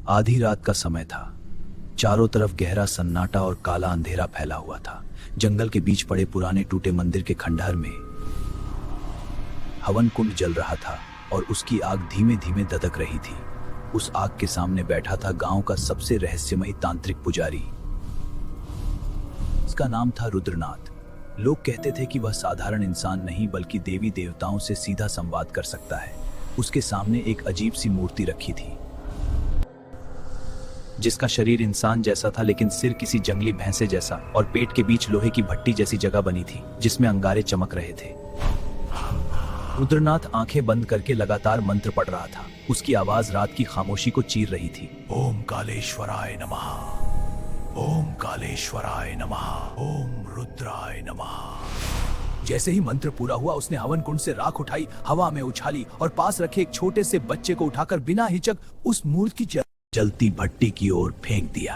आधी रात का समय था। चारों तरफ गहरा सन्नाटा और काला अंधेरा फैला हुआ था। जंगल के बीच पड़े पुराने टूटे मंदिर के खंडहर में हवन कुंड जल रहा था और उसकी आग धीमे धीमे दधक रही थी। उस आग के सामने बैठा था गांव का सबसे रहस्यमयी तांत्रिक पुजारी। उसका नाम था रुद्रनाथ। लोग कहते थे कि वह साधारण इंसान नहीं बल्कि देवी देवताओं से सीधा संवाद कर सकता है। उसके सामने एक अजीब सी मूर्ति रखी थी जिसका शरीर इंसान जैसा था लेकिन सिर किसी जंगली भैंसे जैसा, और पेट के बीच लोहे की भट्टी जैसी जगह बनी थी जिसमें अंगारे चमक रहे थे। रुद्रनाथ आंखें बंद करके लगातार मंत्र पढ़ रहा था। उसकी आवाज रात की खामोशी को चीर रही थी। ओम कालेश्वराय नमः, ओम कालेश्वराय नमः, ओम रुद्राय नमः। जैसे ही मंत्र पूरा हुआ उसने हवन कुंड से राख उठाई, हवा में उछाली और पास रखे एक छोटे से बच्चे को उठाकर बिना हिचक उस मूर्ति की जलती भट्टी की ओर फेंक दिया।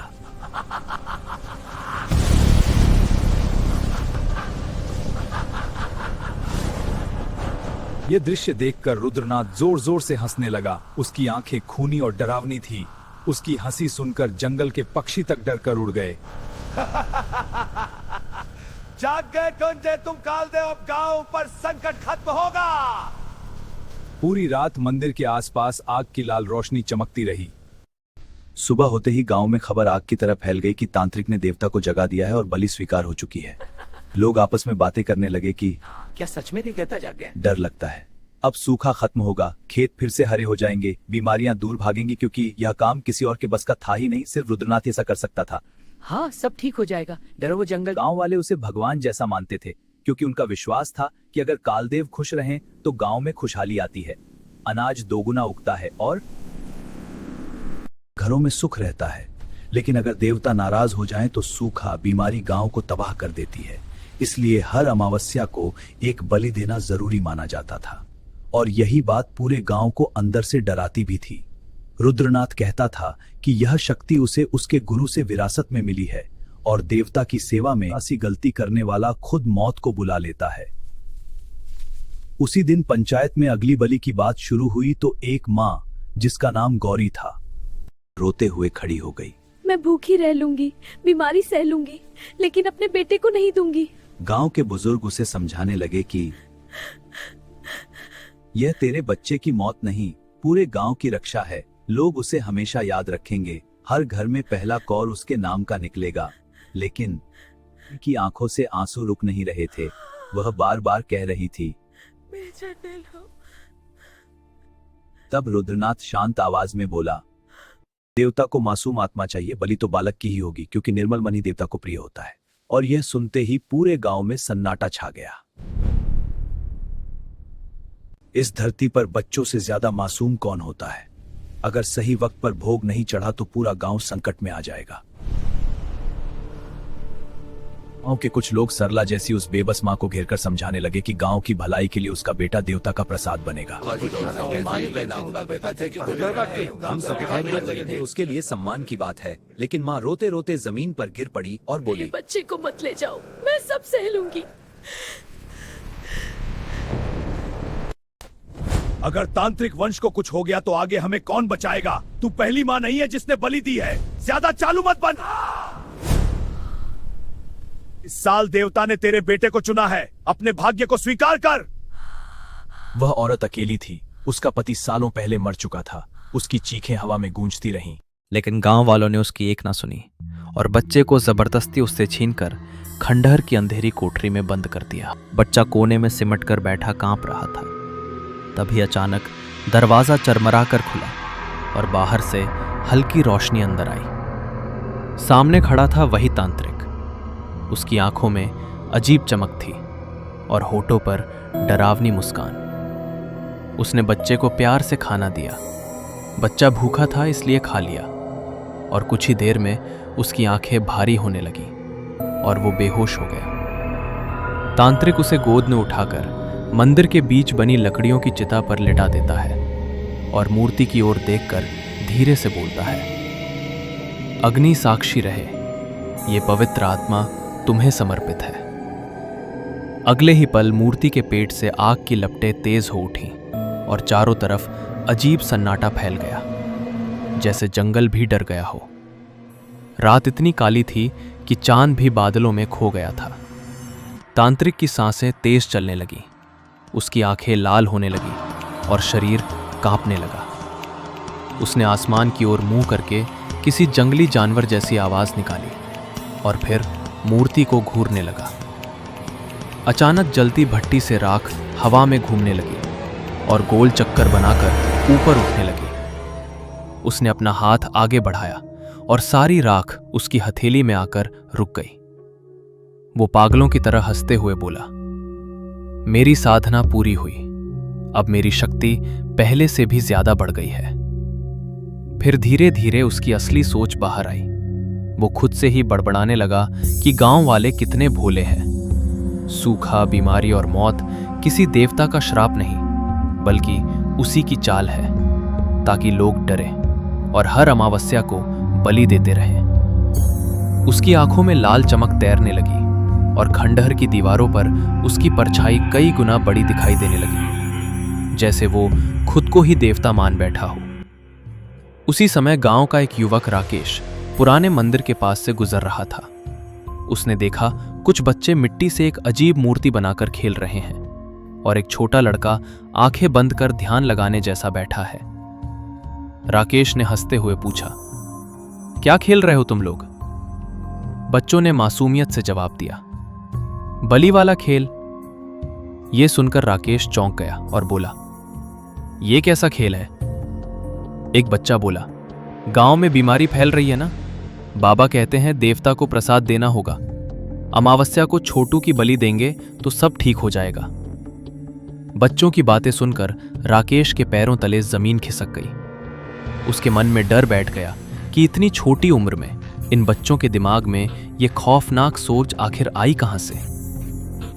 ये दृश्य देखकर रुद्रनाथ जोर जोर से हंसने लगा। उसकी आंखें खूनी और डरावनी थी। उसकी हंसी सुनकर जंगल के पक्षी तक डरकर उड़ गए। जाग गए कुंजे तुम कालदेव, अब गांव पर संकट खत्म होगा। पूरी रात मंदिर के आसपास आग की लाल रोशनी चमकती रही। सुबह होते ही गांव में खबर आग की तरह फैल गई कि तांत्रिक ने देवता को जगा दिया है और बलि स्वीकार हो चुकी है। लोग आपस में बातें करने लगे कि क्या सच में देवता जाग गए? डर लगता है अब सूखा खत्म होगा, खेत फिर से हरे हो जाएंगे, बीमारियां दूर भागेंगी, क्योंकि यह काम किसी और के बस का था ही नहीं, सिर्फ रुद्रनाथ ऐसा कर सकता था। हाँ, सब ठीक हो जाएगा, डरो वो जंगल। गांव वाले उसे भगवान जैसा मानते थे क्योंकि उनका विश्वास था कि अगर कालदेव खुश रहें तो गांव में खुशहाली आती है, अनाज दोगुना उगता है और घरों में सुख रहता है। लेकिन अगर देवता नाराज हो जाएं तो सूखा, बीमारी गांव को तबाह कर देती है। इसलिए हर अमावस्या को एक बलि देना जरूरी माना जाता था और यही बात पूरे गांव को अंदर से डराती भी थी। रुद्रनाथ कहता था कि यह शक्ति उसे उसके गुरु से विरासत में मिली है और देवता की सेवा में ऐसी गलती करने वाला खुद मौत को बुला लेता है। उसी दिन पंचायत में अगली बलि की बात शुरू हुई तो एक माँ जिसका नाम गौरी था रोते हुए खड़ी हो गई। मैं भूखी रह लूंगी, बीमारी सह लूंगी, लेकिन अपने बेटे को नहीं दूंगी। गांव के बुजुर्ग उसे समझाने लगे कि यह तेरे बच्चे की मौत नहीं, पूरे गांव की रक्षा है। लोग उसे हमेशा याद रखेंगे, हर घर में पहला कौर उसके नाम का निकलेगा। लेकिन उनकी आंखों से आंसू रुक नहीं रहे थे। वह बार बार कह रही थी, तब रुद्रनाथ शांत आवाज में बोला, देवता को मासूम आत्मा चाहिए, बलि तो बालक की ही होगी क्योंकि निर्मल मन ही देवता को प्रिय होता है। और यह सुनते ही पूरे गांव में सन्नाटा छा गया। इस धरती पर बच्चों से ज्यादा मासूम कौन होता है? अगर सही वक्त पर भोग नहीं चढ़ा तो पूरा गांव संकट में आ जाएगा। गांव के कुछ लोग सरला जैसी उस बेबस मां को घेरकर समझाने लगे कि गांव की भलाई के लिए उसका बेटा देवता का प्रसाद बनेगा। उसके लिए सम्मान की बात है। लेकिन मां रोते रोते जमीन पर गिर पड़ी और बोली, बच्चे को मत ले जाओ, मैं सब सह लूंगी। अगर तांत्रिक वंश को कुछ हो गया तो आगे हमें कौन बचाएगा? तू पहली मां नहीं है जिसने बलि दी है। ज्यादा चालू मत बन। इस साल देवता ने तेरे बेटे को चुना है, अपने भाग्य को स्वीकार कर। वह औरत अकेली थी। उसका पति सालों पहले मर चुका था। उसकी चीखें हवा में गूंजती रहीं। लेकिन गांव वालों ने उसकी एक ना सुनी और बच्चे को जबरदस्ती उससे छीनकर खंडहर की अंधेरी कोठरी में बंद कर दिया। बच्चा कोने में सिमट कर बैठा कांप रहा था। तभी अचानक दरवाजा चरमरा कर खुला और बाहर से हल्की रोशनी अंदर आई। सामने खड़ा था वही तांत्रिक। उसकी आंखों में अजीब चमक थी और होठों पर डरावनी मुस्कान। उसने बच्चे को प्यार से खाना दिया। बच्चा भूखा था इसलिए खा लिया और कुछ ही देर में उसकी आंखें भारी होने लगी और वो बेहोश हो गया। तांत्रिक उसे गोद में उठाकर मंदिर के बीच बनी लकड़ियों की चिता पर लिटा देता है और मूर्ति की ओर देखकर धीरे से बोलता है, अग्नि साक्षी रहे, ये पवित्र आत्मा तुम्हें समर्पित है। अगले ही पल मूर्ति के पेट से आग की लपटें तेज हो उठीं और चारों तरफ अजीब सन्नाटा फैल गया। जैसे जंगल भी डर गया हो। रात इतनी काली थी कि चांद भी बादलों में खो गया था। तांत्रिक की सांसें तेज चलने लगी, उसकी आंखें लाल होने लगी और शरीर कांपने लगा। उसने आसमान की ओर मुंह करके किसी जंगली जानवर जैसी आवाज निकाली और फिर मूर्ति को घूरने लगा। अचानक जलती भट्टी से राख हवा में घूमने लगी और गोल चक्कर बनाकर ऊपर उठने लगी। उसने अपना हाथ आगे बढ़ाया और सारी राख उसकी हथेली में आकर रुक गई। वो पागलों की तरह हंसते हुए बोला, मेरी साधना पूरी हुई, अब मेरी शक्ति पहले से भी ज्यादा बढ़ गई है। फिर धीरे धीरे उसकी असली सोच बाहर आई। वो खुद से ही बड़बड़ाने लगा कि गांव वाले कितने भोले हैं। सूखा, बीमारी और मौत किसी देवता का श्राप नहीं, बल्कि उसी की चाल है, ताकि लोग डरें और हर अमावस्या को बलि देते रहें। उसकी आंखों में लाल चमक तैरने लगी और खंडहर की दीवारों पर उसकी परछाई कई गुना बड़ी दिखाई देने लगी, जैसे वो खुद को ही देवता मान बैठा हो। उसी समय गांव का एक युवक राकेश पुराने मंदिर के पास से गुजर रहा था। उसने देखा कुछ बच्चे मिट्टी से एक अजीब मूर्ति बनाकर खेल रहे हैं और एक छोटा लड़का आंखें बंद कर ध्यान लगाने जैसा बैठा है। राकेश ने हंसते हुए पूछा, क्या खेल रहे हो तुम लोग? बच्चों ने मासूमियत से जवाब दिया, बलि वाला खेल। यह सुनकर राकेश चौंक गया और बोला, यह कैसा खेल है? एक बच्चा बोला, गांव में बीमारी फैल रही है ना, बाबा कहते हैं देवता को प्रसाद देना होगा, अमावस्या को छोटू की बलि देंगे तो सब ठीक हो जाएगा। बच्चों की बातें सुनकर राकेश के पैरों तले जमीन खिसक गई। उसके मन में डर बैठ गया कि इतनी छोटी उम्र में इन बच्चों के दिमाग में ये खौफनाक सोच आखिर आई कहां से।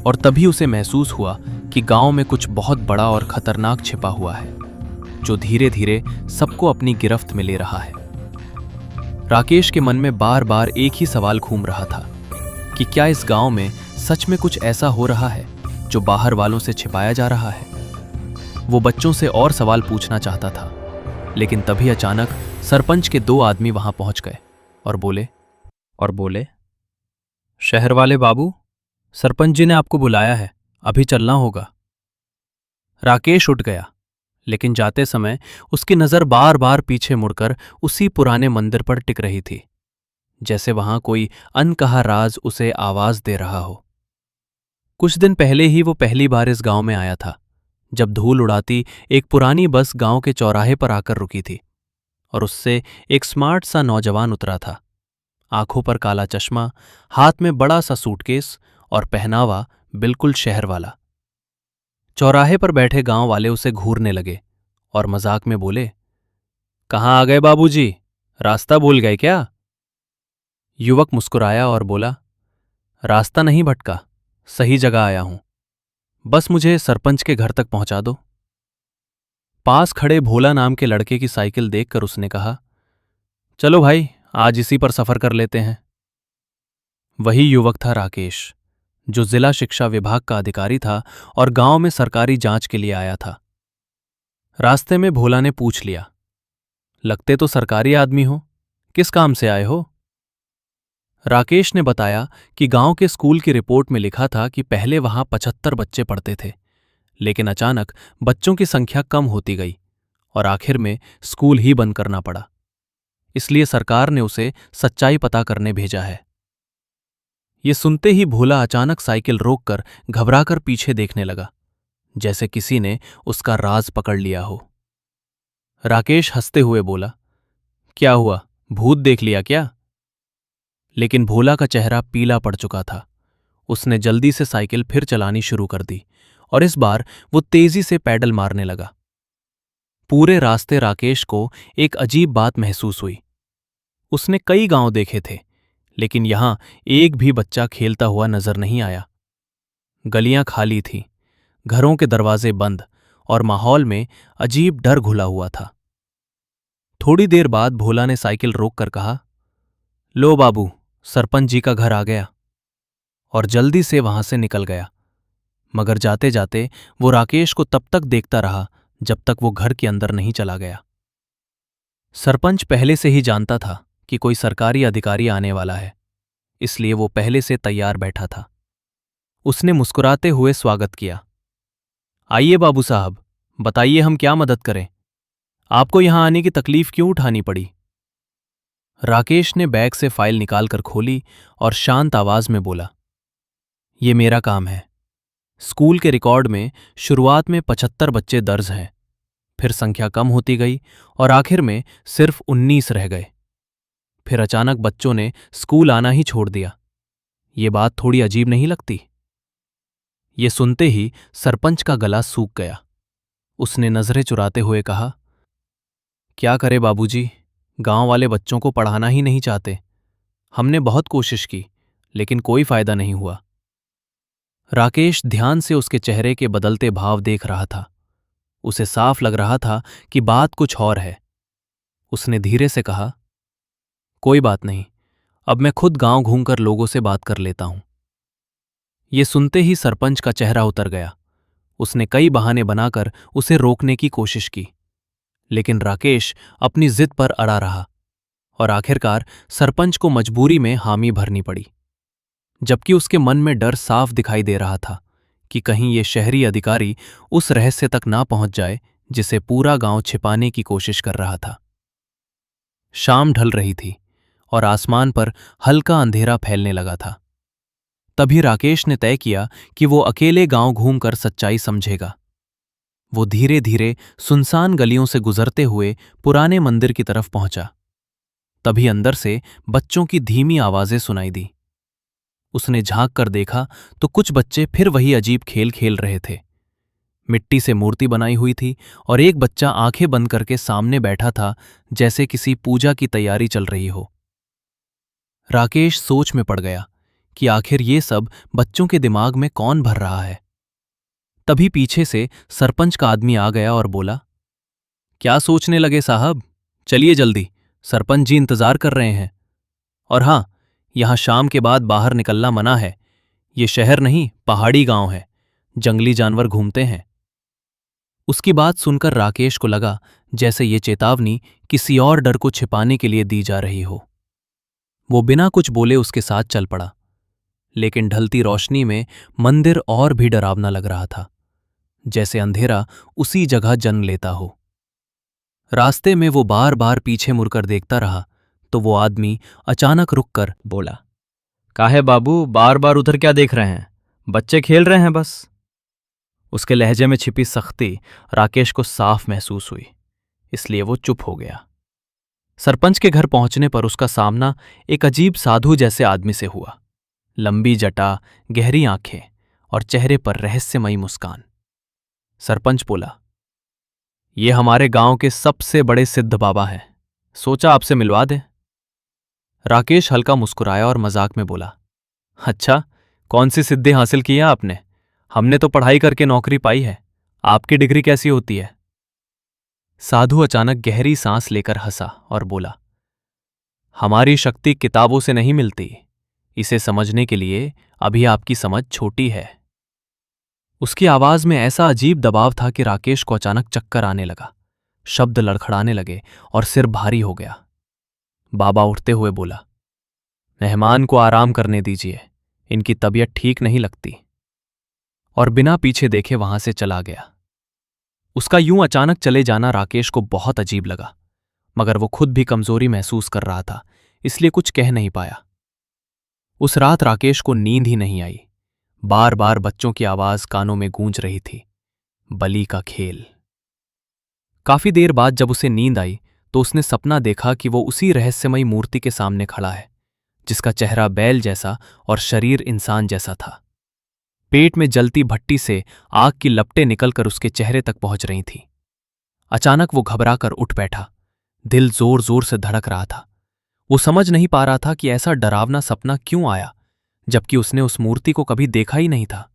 और तभी उसे महसूस हुआ कि गांव में कुछ बहुत बड़ा और खतरनाक छिपा हुआ है, जो धीरे धीरे सबको अपनी गिरफ्त में ले रहा है। राकेश के मन में बार बार एक ही सवाल घूम रहा था कि क्या इस गांव में सच में कुछ ऐसा हो रहा है जो बाहर वालों से छिपाया जा रहा है। वो बच्चों से और सवाल पूछना चाहता था, लेकिन तभी अचानक सरपंच के 2 आदमी वहां पहुंच गए और बोले, शहर वाले बाबू, सरपंच जी ने आपको बुलाया है, अभी चलना होगा। राकेश उठ गया, लेकिन जाते समय उसकी नजर बार बार पीछे मुड़कर उसी पुराने मंदिर पर टिक रही थी, जैसे वहां कोई अनकहा राज उसे आवाज दे रहा हो। कुछ दिन पहले ही वो पहली बार इस गांव में आया था, जब धूल उड़ाती एक पुरानी बस गांव के चौराहे पर आकर रुकी थी और उससे एक स्मार्ट सा नौजवान उतरा था। आंखों पर काला चश्मा, हाथ में बड़ा सा सूटकेस और पहनावा बिल्कुल शहर वाला। चौराहे पर बैठे गांव वाले उसे घूरने लगे और मजाक में बोले, कहाँ आ गए बाबूजी, रास्ता भूल गए क्या? युवक मुस्कुराया और बोला, रास्ता नहीं भटका, सही जगह आया हूं, बस मुझे सरपंच के घर तक पहुंचा दो। पास खड़े भोला नाम के लड़के की साइकिल देखकर उसने कहा, चलो भाई, आज इसी पर सफर कर लेते हैं। वही युवक था राकेश, जो जिला शिक्षा विभाग का अधिकारी था और गांव में सरकारी जांच के लिए आया था। रास्ते में भोला ने पूछ लिया, लगते तो सरकारी आदमी हो, किस काम से आए हो? राकेश ने बताया कि गांव के स्कूल की रिपोर्ट में लिखा था कि पहले वहां 75 बच्चे पढ़ते थे, लेकिन अचानक बच्चों की संख्या कम होती गई और आखिर में स्कूल ही बंद करना पड़ा। इसलिए सरकार ने उसे सच्चाई पता करने भेजा है। ये सुनते ही भोला अचानक साइकिल रोककर घबराकर पीछे देखने लगा, जैसे किसी ने उसका राज पकड़ लिया हो। राकेश हंसते हुए बोला, क्या हुआ, भूत देख लिया क्या? लेकिन भोला का चेहरा पीला पड़ चुका था। उसने जल्दी से साइकिल फिर चलानी शुरू कर दी और इस बार वो तेजी से पैडल मारने लगा। पूरे रास्ते राकेश को एक अजीब बात महसूस हुई। उसने कई गांव देखे थे, लेकिन यहां एक भी बच्चा खेलता हुआ नजर नहीं आया। गलियां खाली थीं, घरों के दरवाजे बंद और माहौल में अजीब डर घुला हुआ था। थोड़ी देर बाद भोला ने साइकिल रोककर कहा, लो बाबू, सरपंच जी का घर आ गया, और जल्दी से वहां से निकल गया। मगर जाते जाते वो राकेश को तब तक देखता रहा जब तक वो घर के अंदर नहीं चला गया। सरपंच पहले से ही जानता था कि कोई सरकारी अधिकारी आने वाला है, इसलिए वो पहले से तैयार बैठा था। उसने मुस्कुराते हुए स्वागत किया। आइए बाबू साहब, बताइए हम क्या मदद करें? आपको यहां आने की तकलीफ क्यों उठानी पड़ी? राकेश ने बैग से फाइल निकालकर खोली और शांत आवाज में बोला, ये मेरा काम है। स्कूल के रिकॉर्ड में शुरुआत में 75 बच्चे दर्ज हैं, फिर संख्या कम होती गई और आखिर में सिर्फ 19 रह गए। फिर अचानक बच्चों ने स्कूल आना ही छोड़ दिया। ये बात थोड़ी अजीब नहीं लगती? ये सुनते ही सरपंच का गला सूख गया। उसने नजरें चुराते हुए कहा, क्या करे बाबूजी, गांव वाले बच्चों को पढ़ाना ही नहीं चाहते। हमने बहुत कोशिश की, लेकिन कोई फायदा नहीं हुआ। राकेश ध्यान से उसके चेहरे के बदलते भाव देख रहा था। उसे साफ लग रहा था कि बात कुछ और है। उसने धीरे से कहा, कोई बात नहीं, अब मैं खुद गांव घूमकर लोगों से बात कर लेता हूं। ये सुनते ही सरपंच का चेहरा उतर गया। उसने कई बहाने बनाकर उसे रोकने की कोशिश की, लेकिन राकेश अपनी जिद पर अड़ा रहा और आखिरकार सरपंच को मजबूरी में हामी भरनी पड़ी। जबकि उसके मन में डर साफ दिखाई दे रहा था कि कहीं ये शहरी अधिकारी उस रहस्य तक ना पहुंच जाए जिसे पूरा गांव छिपाने की कोशिश कर रहा था। शाम ढल रही थी और आसमान पर हल्का अंधेरा फैलने लगा था। तभी राकेश ने तय किया कि वो अकेले गांव घूमकर सच्चाई समझेगा। वो धीरे धीरे सुनसान गलियों से गुजरते हुए पुराने मंदिर की तरफ पहुंचा। तभी अंदर से बच्चों की धीमी आवाजें सुनाई दी। उसने झांक कर देखा तो कुछ बच्चे फिर वही अजीब खेल खेल रहे थे। मिट्टी से मूर्ति बनाई हुई थी और एक बच्चा आंखें बंद करके सामने बैठा था, जैसे किसी पूजा की तैयारी चल रही हो। राकेश सोच में पड़ गया कि आखिर ये सब बच्चों के दिमाग में कौन भर रहा है। तभी पीछे से सरपंच का आदमी आ गया और बोला, क्या सोचने लगे साहब, चलिए जल्दी, सरपंच जी इंतजार कर रहे हैं। और हां, यहां शाम के बाद बाहर निकलना मना है। ये शहर नहीं, पहाड़ी गांव है, जंगली जानवर घूमते हैं। उसकी बात सुनकर राकेश को लगा जैसे ये चेतावनी किसी और डर को छिपाने के लिए दी जा रही हो। वो बिना कुछ बोले उसके साथ चल पड़ा, लेकिन ढलती रोशनी में मंदिर और भी डरावना लग रहा था, जैसे अंधेरा उसी जगह जन्म लेता हो। रास्ते में वो बार बार पीछे मुड़कर देखता रहा तो वो आदमी अचानक रुककर बोला, काहे बाबू, बार बार उधर क्या देख रहे हैं? बच्चे खेल रहे हैं बस। उसके लहजे में छिपी सख्ती राकेश को साफ महसूस हुई, इसलिए वो चुप हो गया। सरपंच के घर पहुंचने पर उसका सामना एक अजीब साधु जैसे आदमी से हुआ। लंबी जटा, गहरी आंखें और चेहरे पर रहस्यमयी मुस्कान। सरपंच बोला, ये हमारे गांव के सबसे बड़े सिद्ध बाबा हैं, सोचा आपसे मिलवा दें। राकेश हल्का मुस्कुराया और मजाक में बोला, अच्छा, कौन सी सिद्धि हासिल की है आपने? हमने तो पढ़ाई करके नौकरी पाई है, आपकी डिग्री कैसी होती है? साधु अचानक गहरी सांस लेकर हंसा और बोला, हमारी शक्ति किताबों से नहीं मिलती, इसे समझने के लिए अभी आपकी समझ छोटी है। उसकी आवाज में ऐसा अजीब दबाव था कि राकेश को अचानक चक्कर आने लगा, शब्द लड़खड़ाने लगे और सिर भारी हो गया। बाबा उठते हुए बोला, मेहमान को आराम करने दीजिए, इनकी तबीयत ठीक नहीं लगती। और बिना पीछे देखे वहां से चला गया। उसका यूं अचानक चले जाना राकेश को बहुत अजीब लगा, मगर वो खुद भी कमजोरी महसूस कर रहा था, इसलिए कुछ कह नहीं पाया। उस रात राकेश को नींद ही नहीं आई। बार बार बच्चों की आवाज कानों में गूंज रही थी, बलि का खेल। काफी देर बाद जब उसे नींद आई तो उसने सपना देखा कि वो उसी रहस्यमयी मूर्ति के सामने खड़ा है, जिसका चेहरा बैल जैसा और शरीर इंसान जैसा था। पेट में जलती भट्टी से आग की लपटें निकलकर उसके चेहरे तक पहुंच रही थीं। अचानक वो घबराकर उठ बैठा, दिल जोर जोर से धड़क रहा था। वो समझ नहीं पा रहा था कि ऐसा डरावना सपना क्यों आया, जबकि उसने उस मूर्ति को कभी देखा ही नहीं था।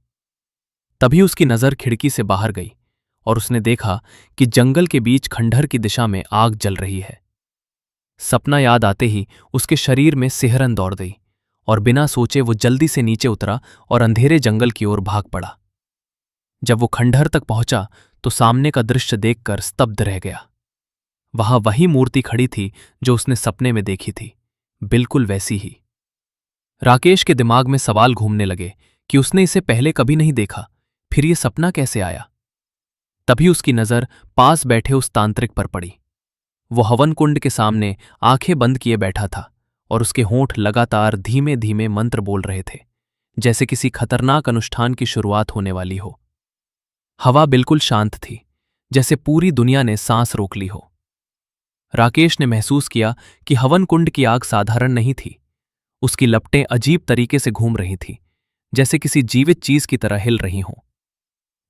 तभी उसकी नजर खिड़की से बाहर गई और उसने देखा कि जंगल के बीच खंडहर की दिशा में आग जल रही है। सपना याद आते ही उसके शरीर में सिहरन दौड़ गई और बिना सोचे वो जल्दी से नीचे उतरा और अंधेरे जंगल की ओर भाग पड़ा। जब वो खंडहर तक पहुंचा तो सामने का दृश्य देखकर स्तब्ध रह गया। वहां वही मूर्ति खड़ी थी जो उसने सपने में देखी थी, बिल्कुल वैसी ही। राकेश के दिमाग में सवाल घूमने लगे कि उसने इसे पहले कभी नहीं देखा, फिर ये सपना कैसे आया। तभी उसकी नजर पास बैठे उस तांत्रिक पर पड़ी। वो हवन कुंड के सामने आंखें बंद किए बैठा था और उसके होंठ लगातार धीमे धीमे मंत्र बोल रहे थे, जैसे किसी खतरनाक अनुष्ठान की शुरुआत होने वाली हो। हवा बिल्कुल शांत थी, जैसे पूरी दुनिया ने सांस रोक ली हो। राकेश ने महसूस किया कि हवन कुंड की आग साधारण नहीं थी। उसकी लपटें अजीब तरीके से घूम रही थीं, जैसे किसी जीवित चीज की तरह हिल रही हों।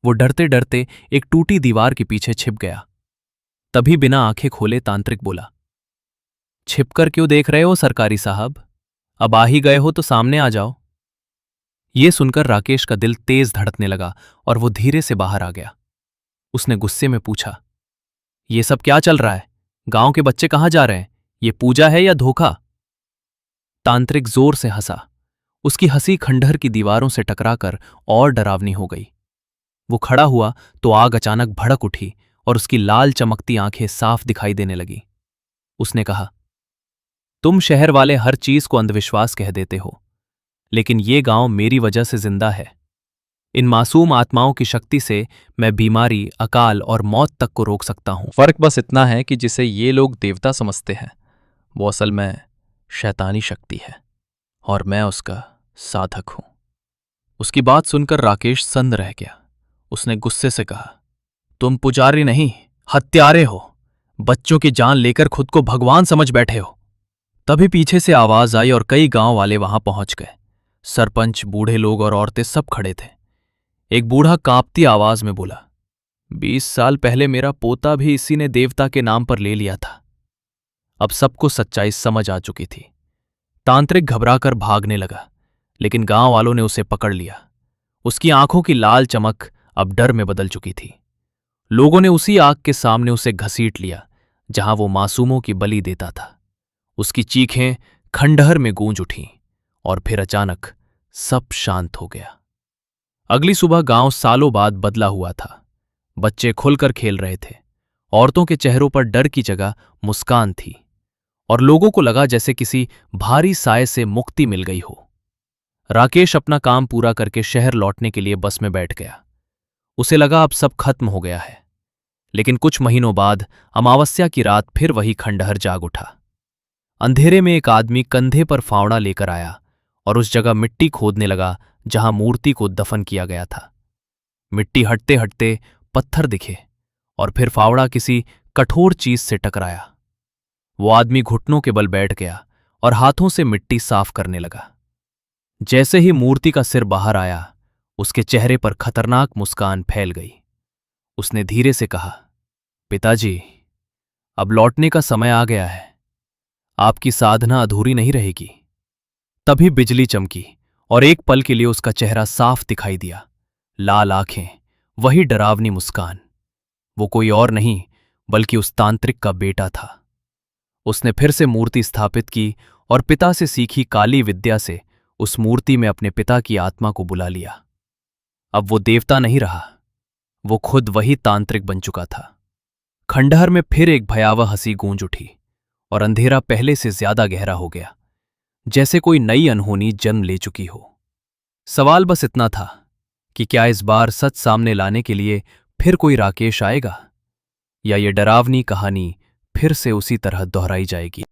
वो डरते डरते एक टूटी दीवार के पीछे छिप गया। तभी बिना आंखें खोले तांत्रिक बोला, छिपकर क्यों देख रहे हो सरकारी साहब? अब आ ही गए हो तो सामने आ जाओ। ये सुनकर राकेश का दिल तेज धड़कने लगा और वो धीरे से बाहर आ गया। उसने गुस्से में पूछा, ये सब क्या चल रहा है? गांव के बच्चे कहाँ जा रहे हैं? ये पूजा है या धोखा? तांत्रिक जोर से हंसा। उसकी हंसी खंडहर की दीवारों से टकराकर और डरावनी हो गई। वो खड़ा हुआ तो आग अचानक भड़क उठी और उसकी लाल चमकती आंखें साफ दिखाई देने लगी। उसने कहा, तुम शहर वाले हर चीज को अंधविश्वास कह देते हो, लेकिन ये गांव मेरी वजह से जिंदा है। इन मासूम आत्माओं की शक्ति से मैं बीमारी, अकाल और मौत तक को रोक सकता हूं। फर्क बस इतना है कि जिसे ये लोग देवता समझते हैं, वो असल में शैतानी शक्ति है और मैं उसका साधक हूं। उसकी बात सुनकर राकेश सन्न रह गया। उसने गुस्से से कहा, तुम पुजारी नहीं, हत्यारे हो। बच्चों की जान लेकर खुद को भगवान समझ बैठे हो। तभी पीछे से आवाज आई और कई गांव वाले वहां पहुंच गए। सरपंच, बूढ़े लोग और औरतें सब खड़े थे। एक बूढ़ा कांपती आवाज में बोला, 20 साल पहले मेरा पोता भी इसी ने देवता के नाम पर ले लिया था। अब सबको सच्चाई समझ आ चुकी थी। तांत्रिक घबराकर भागने लगा, लेकिन गांव वालों ने उसे पकड़ लिया। उसकी आंखों की लाल चमक अब डर में बदल चुकी थी। लोगों ने उसी आग के सामने उसे घसीट लिया जहां वो मासूमों की बलि देता था। उसकी चीखें खंडहर में गूंज उठीं और फिर अचानक सब शांत हो गया। अगली सुबह गांव सालों बाद बदला हुआ था। बच्चे खुलकर खेल रहे थे। औरतों के चेहरों पर डर की जगह मुस्कान थी और लोगों को लगा जैसे किसी भारी साए से मुक्ति मिल गई हो। राकेश अपना काम पूरा करके शहर लौटने के लिए बस में बैठ गया। उसे लगा अब सब खत्म हो गया है। लेकिन कुछ महीनों बाद अमावस्या की रात फिर वही खंडहर जाग उठा। अंधेरे में एक आदमी कंधे पर फावड़ा लेकर आया और उस जगह मिट्टी खोदने लगा जहां मूर्ति को दफन किया गया था। मिट्टी हटते हटते पत्थर दिखे और फिर फावड़ा किसी कठोर चीज से टकराया। वो आदमी घुटनों के बल बैठ गया और हाथों से मिट्टी साफ करने लगा। जैसे ही मूर्ति का सिर बाहर आया, उसके चेहरे पर खतरनाक मुस्कान फैल गई। उसने धीरे से कहा, पिताजी, अब लौटने का समय आ गया है। आपकी साधना अधूरी नहीं रहेगी। तभी बिजली चमकी और एक पल के लिए उसका चेहरा साफ दिखाई दिया। लाल आंखें, वही डरावनी मुस्कान। वो कोई और नहीं बल्कि उस तांत्रिक का बेटा था। उसने फिर से मूर्ति स्थापित की और पिता से सीखी काली विद्या से उस मूर्ति में अपने पिता की आत्मा को बुला लिया। अब वो देवता नहीं रहा, वो खुद वही तांत्रिक बन चुका था। खंडहर में फिर एक भयावह हंसी गूंज उठी और अंधेरा पहले से ज्यादा गहरा हो गया, जैसे कोई नई अनहोनी जन्म ले चुकी हो। सवाल बस इतना था कि क्या इस बार सच सामने लाने के लिए फिर कोई राकेश आएगा, या ये डरावनी कहानी फिर से उसी तरह दोहराई जाएगी।